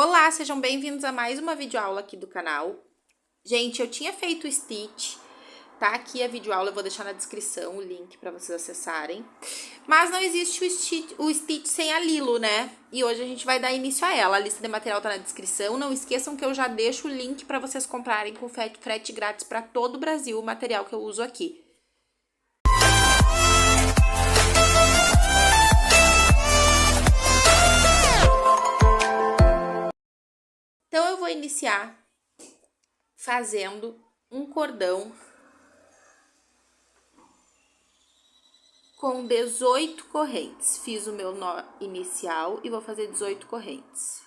Olá, sejam bem-vindos a mais uma videoaula aqui do canal. Gente, eu tinha feito o stitch, tá aqui a videoaula, eu vou deixar na descrição o link para vocês acessarem. Mas não existe o stitch sem a Lilo, né? E hoje a gente vai dar início a ela. A lista de material tá na descrição. Não esqueçam que eu já deixo o link para vocês comprarem com frete grátis para todo o Brasil o material que eu uso aqui. Então, eu vou iniciar fazendo um cordão com 18 correntes. Fiz o meu nó inicial e vou fazer 18 correntes.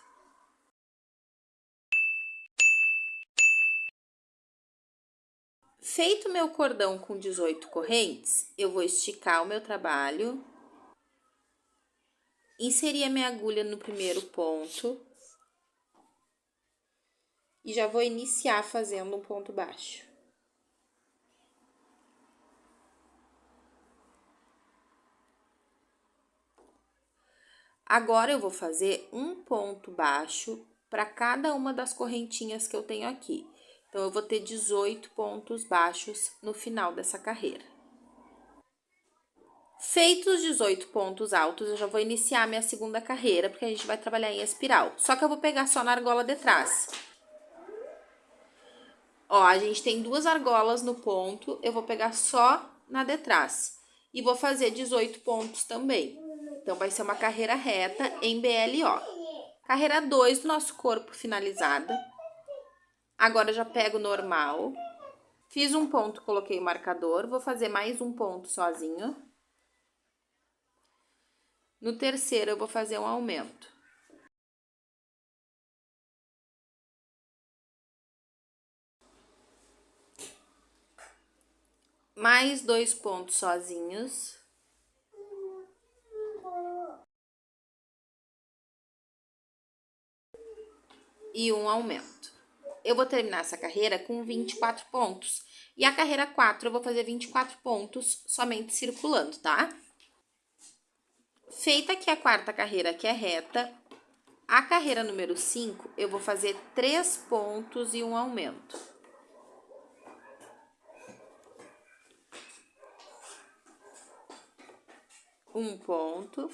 Feito meu cordão com 18 correntes, eu vou esticar o meu trabalho, inserir a minha agulha no primeiro ponto e já vou iniciar fazendo um ponto baixo. Agora, eu vou fazer um ponto baixo para cada uma das correntinhas que eu tenho aqui. Então, eu vou ter 18 pontos baixos no final dessa carreira. Feitos os 18 pontos altos, eu já vou iniciar minha segunda carreira, porque a gente vai trabalhar em espiral. Só que eu vou pegar só na argola de trás. Ó, a gente tem duas argolas no ponto, eu vou pegar só na de trás. E vou fazer 18 pontos também. Então, vai ser uma carreira reta em BLO. Carreira 2 do nosso corpo finalizada. Agora, eu já pego normal. Fiz um ponto, coloquei o marcador. Vou fazer mais um ponto sozinho. No terceiro, eu vou fazer um aumento. Mais 2 pontos sozinhos. E um aumento. Eu vou terminar essa carreira com 24 pontos. E a carreira 4 eu vou fazer 24 pontos somente circulando, tá? Feita aqui a quarta carreira, que é reta, a carreira número 5, eu vou fazer 3 pontos e um aumento. Um ponto,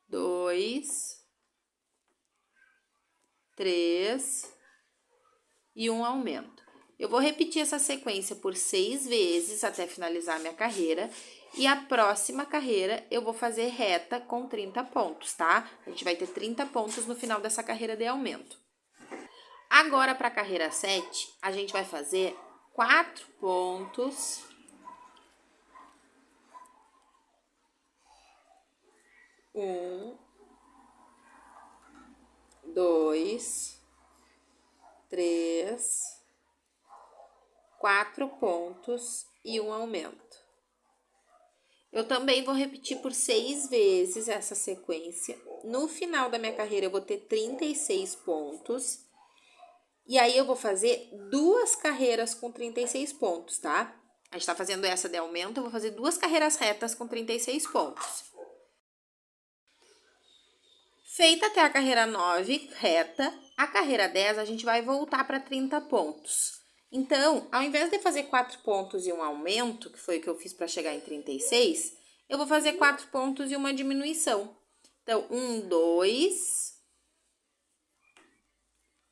2, 3 e um aumento. Eu vou repetir essa sequência por 6 vezes até finalizar a minha carreira. E a próxima carreira eu vou fazer reta com 30 pontos, tá? A gente vai ter 30 pontos no final dessa carreira de aumento. Agora, para a carreira 7, a gente vai fazer 4 pontos. Um, 2, 3, 4 pontos e um aumento. Eu também vou repetir por 6 vezes essa sequência. No final da minha carreira, eu vou ter 36 pontos. E aí, eu vou fazer 2 carreiras com 36 pontos, tá? A gente tá fazendo essa de aumento, eu vou fazer 2 carreiras retas com 36 pontos. Feita até a carreira 9, reta, a carreira 10, a gente vai voltar para 30 pontos. Então, ao invés de fazer 4 pontos e um aumento, que foi o que eu fiz para chegar em 36, eu vou fazer 4 pontos e uma diminuição. Então, 1, 2,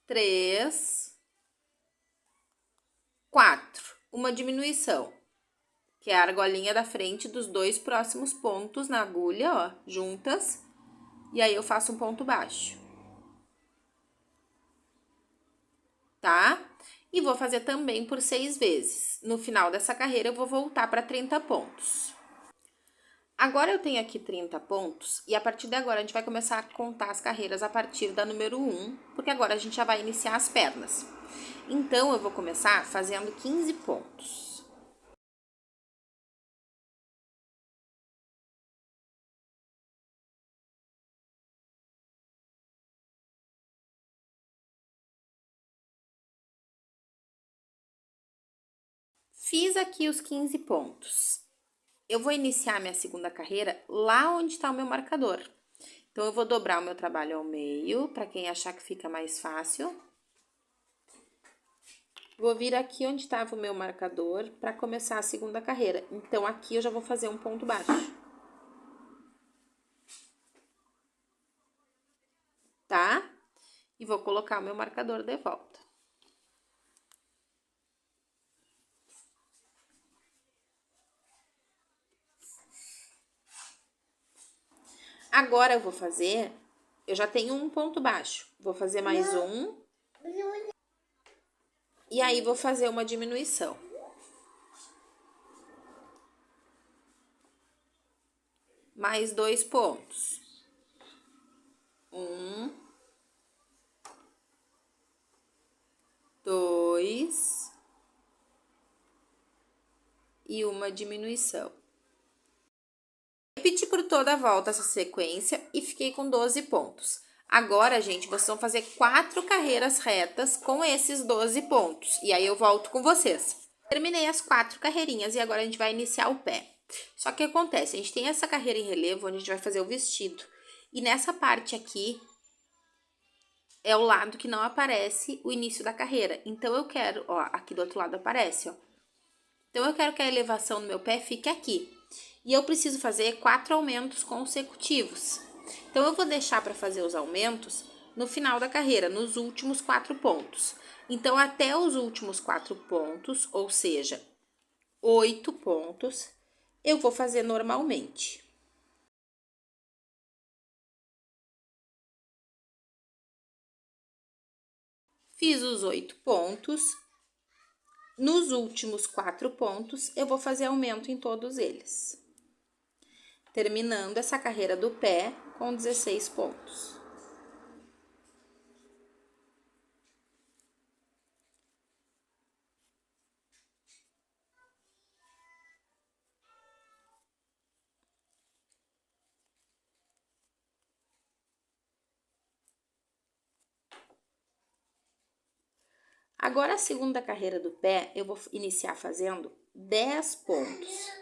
3, 4. Uma diminuição, que é a argolinha da frente dos 2 próximos pontos na agulha, ó, juntas. E aí, eu faço um ponto baixo. Tá? E vou fazer também por 6 vezes. No final dessa carreira, eu vou voltar para 30 pontos. Agora, eu tenho aqui 30 pontos e a partir de agora, a gente vai começar a contar as carreiras a partir da número 1, porque agora a gente já vai iniciar as pernas. Então, eu vou começar fazendo 15 pontos. Fiz aqui os 15 pontos. Eu vou iniciar minha segunda carreira lá onde está o meu marcador. Então, eu vou dobrar o meu trabalho ao meio, para quem achar que fica mais fácil. Vou vir aqui onde estava o meu marcador para começar a segunda carreira. Então, aqui eu já vou fazer um ponto baixo. Tá? E vou colocar o meu marcador de volta. Agora, eu vou fazer... Eu já tenho um ponto baixo. Vou fazer mais um. E aí, vou fazer uma diminuição. Mais 2 pontos. 1, 2 e uma diminuição. Repeti por toda a volta essa sequência e fiquei com 12 pontos. Agora, gente, vocês vão fazer 4 carreiras retas com esses 12 pontos. E aí, eu volto com vocês. Terminei as 4 carreirinhas e agora a gente vai iniciar o pé. Só que acontece, a gente tem essa carreira em relevo onde a gente vai fazer o vestido. E nessa parte aqui é o lado que não aparece o início da carreira. Então, eu quero, ó, aqui do outro lado aparece, ó. Então, eu quero que a elevação do meu pé fique aqui. E eu preciso fazer 4 aumentos consecutivos. Então, eu vou deixar para fazer os aumentos no final da carreira, nos últimos 4 pontos. Então, até os últimos 4 pontos, ou seja, 8 pontos, eu vou fazer normalmente. Fiz os 8 pontos. Nos últimos 4 pontos, eu vou fazer aumento em todos eles. Terminando essa carreira do pé com 16 pontos. Agora, a segunda carreira do pé, eu vou iniciar fazendo 10 pontos.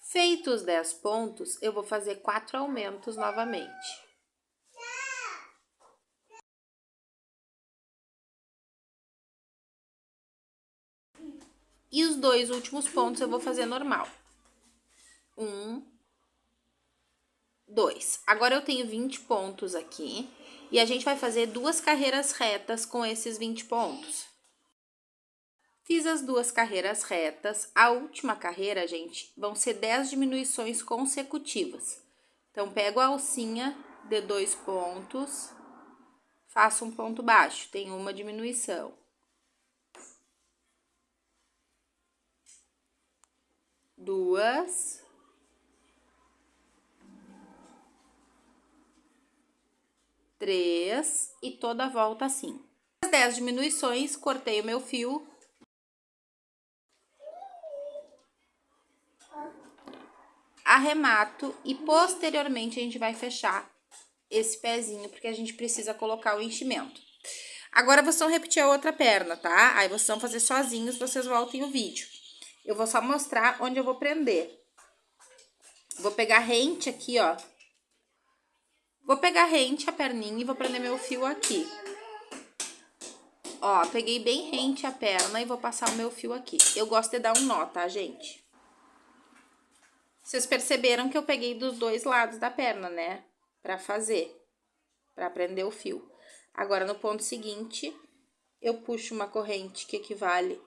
Feitos os 10 pontos, eu vou fazer 4 aumentos novamente. E os 2 últimos pontos eu vou fazer normal. 1, 2. Agora, eu tenho 20 pontos aqui. E a gente vai fazer 2 carreiras retas com esses 20 pontos. Fiz as 2 carreiras retas. A última carreira, gente, vão ser 10 diminuições consecutivas. Então, pego a alcinha de 2 pontos, faço um ponto baixo, tem uma diminuição. 2. 3 e toda a volta assim. As 10 diminuições, cortei o meu fio. Arremato e posteriormente a gente vai fechar esse pezinho, porque a gente precisa colocar o enchimento. Agora, vocês vão repetir a outra perna, tá? Aí, vocês vão fazer sozinhos, vocês voltem o vídeo. Eu vou só mostrar onde eu vou prender. Vou pegar rente aqui, ó. Vou pegar rente a perninha e vou prender meu fio aqui. Ó, peguei bem rente a perna e vou passar o meu fio aqui. Eu gosto de dar um nó, tá, gente? Vocês perceberam que eu peguei dos 2 lados da perna, né? Pra fazer, pra prender o fio. Agora, no ponto seguinte, eu puxo uma corrente que equivale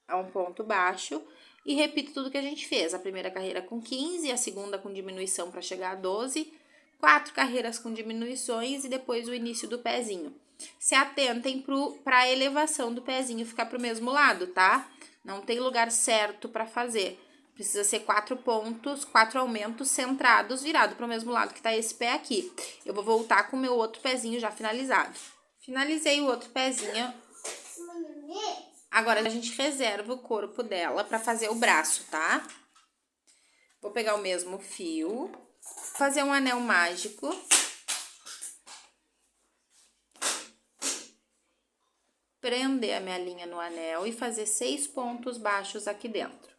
a um ponto baixo e repito tudo que a gente fez. A primeira carreira com 15, a segunda com diminuição para chegar a 12, 4 carreiras com diminuições e depois o início do pezinho. Se atentem para a elevação do pezinho ficar pro mesmo lado, tá? Não tem lugar certo para fazer. Precisa ser 4 pontos, 4 aumentos centrados, virado para o mesmo lado que tá esse pé aqui. Eu vou voltar com o meu outro pezinho já finalizado. Finalizei o outro pezinho. Agora, a gente reserva o corpo dela para fazer o braço, tá? Vou pegar o mesmo fio, fazer um anel mágico. Prender a minha linha no anel e fazer 6 pontos baixos aqui dentro.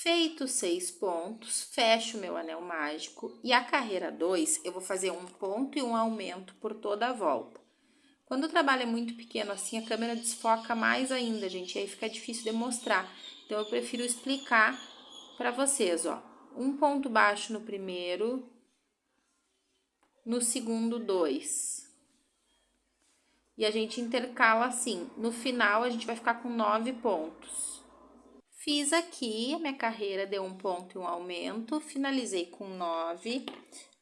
Feito 6 pontos, fecho meu anel mágico e a carreira 2, eu vou fazer um ponto e um aumento por toda a volta. Quando o trabalho é muito pequeno assim, a câmera desfoca mais ainda, gente, e aí fica difícil de mostrar. Então, eu prefiro explicar para vocês, ó. Um ponto baixo no primeiro, no segundo 2. E a gente intercala assim. No final, a gente vai ficar com 9 pontos. Fiz aqui, a minha carreira deu um ponto e um aumento, finalizei com 9.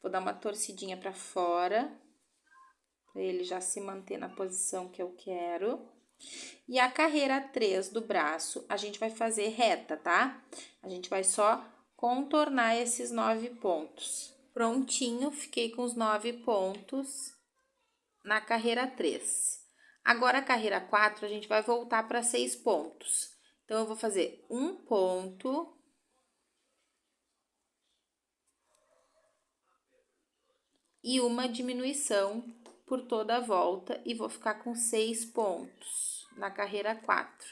Vou dar uma torcidinha para fora, para ele já se manter na posição que eu quero. E a carreira 3 do braço, a gente vai fazer reta, tá? A gente vai só contornar esses 9 pontos. Prontinho, fiquei com os 9 pontos na carreira 3. Agora, a carreira 4, a gente vai voltar para 6 pontos. Então, eu vou fazer um ponto e uma diminuição por toda a volta e vou ficar com 6 pontos na carreira 4.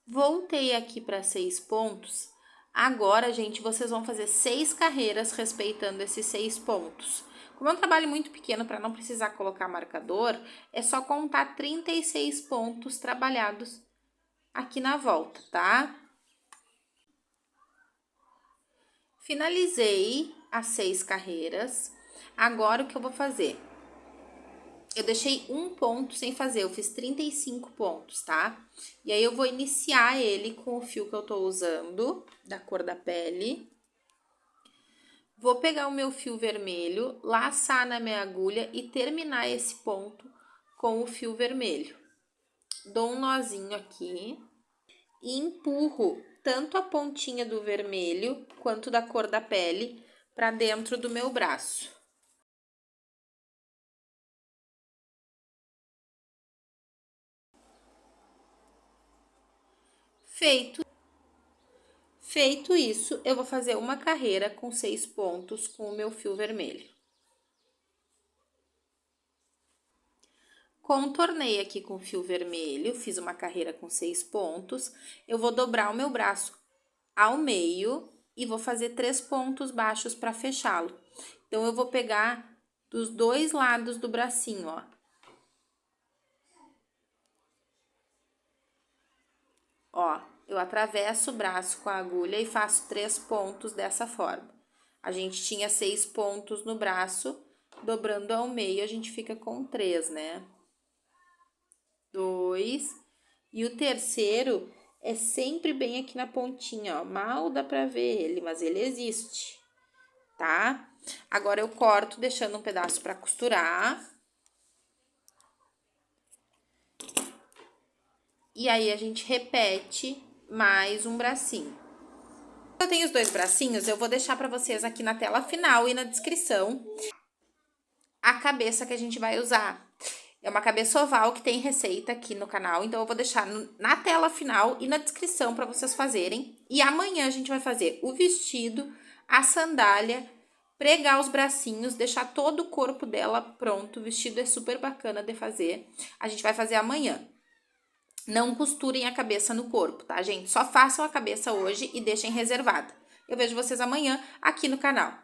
Voltei aqui para 6 pontos. Agora, gente, vocês vão fazer 6 carreiras respeitando esses 6 pontos. Como é um trabalho muito pequeno, para não precisar colocar marcador, é só contar 36 pontos trabalhados aqui na volta, tá? Finalizei as 6 carreiras. Agora, o que eu vou fazer? Eu deixei um ponto sem fazer, eu fiz 35 pontos, tá? E aí, eu vou iniciar ele com o fio que eu tô usando, da cor da pele. Vou pegar o meu fio vermelho, laçar na minha agulha e terminar esse ponto com o fio vermelho. Dou um nozinho aqui e empurro tanto a pontinha do vermelho quanto da cor da pele para dentro do meu braço. Feito isso, eu vou fazer uma carreira com 6 pontos com o meu fio vermelho. Contornei aqui com o fio vermelho, fiz uma carreira com 6 pontos. Eu vou dobrar o meu braço ao meio e vou fazer 3 pontos baixos para fechá-lo. Então, eu vou pegar dos dois lados do bracinho, ó. Ó, eu atravesso o braço com a agulha e faço 3 pontos dessa forma. A gente tinha 6 pontos no braço, dobrando ao meio, a gente fica com 3, né? 2. E o terceiro é sempre bem aqui na pontinha, ó. Mal dá pra ver ele, mas ele existe, tá? Agora, eu corto deixando um pedaço pra costurar. E aí, a gente repete mais um bracinho. Eu tenho os 2 bracinhos, eu vou deixar pra vocês aqui na tela final e na descrição a cabeça que a gente vai usar. É uma cabeça oval que tem receita aqui no canal, então eu vou deixar na tela final e na descrição para vocês fazerem. E amanhã a gente vai fazer o vestido, a sandália, pregar os bracinhos, deixar todo o corpo dela pronto. O vestido é super bacana de fazer. A gente vai fazer amanhã. Não costurem a cabeça no corpo, tá, gente? Só façam a cabeça hoje e deixem reservada. Eu vejo vocês amanhã aqui no canal.